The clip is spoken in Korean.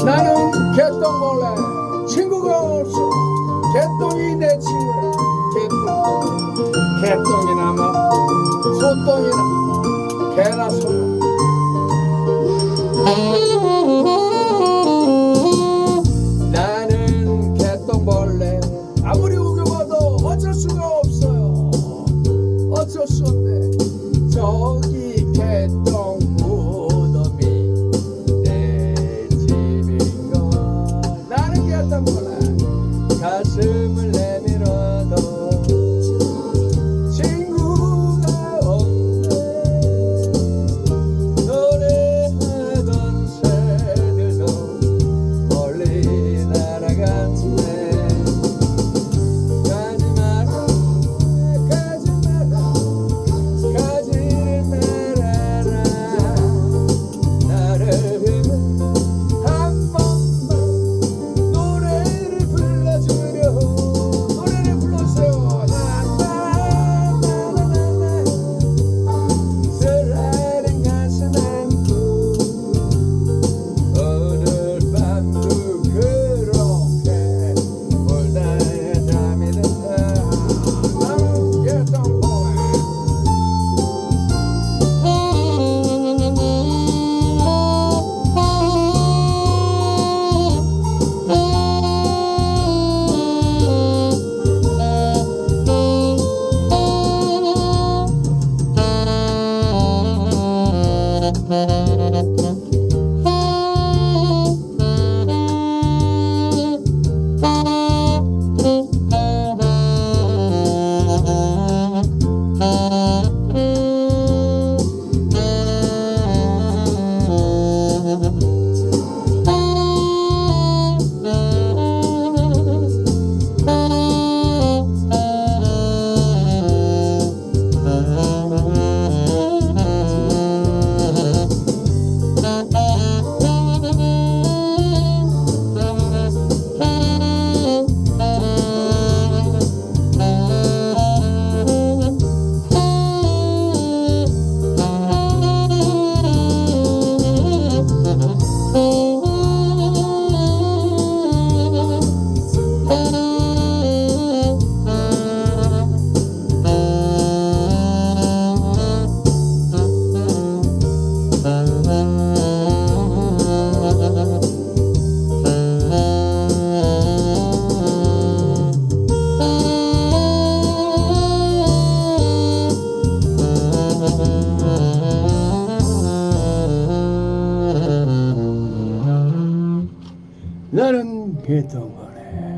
나는 개똥벌레 친구가 없어. 개똥이 내 친구야. 개똥이나 뭐 소똥이나 개나 소나. 나는 개똥벌레 아무리 우겨봐도 어쩔 수가 없어요. 어쩔 수 없네. 저기 개똥 무덤이 내 집인걸. 나는 개똥벌레 가슴을 내밀어도 친구가 없네. 노래하던 새들도 멀리 날아갔네. 가지 마라 가지 마라 가지를 말아라. 나를 한 번만 노래를 불러주려. 노래를 불러주세요. 나나나나나나 설레는 가슴 안고 오늘 밤도 그렇게 울다가 잠이 든다. 나는 개똥벌레. 나는 개똥벌레.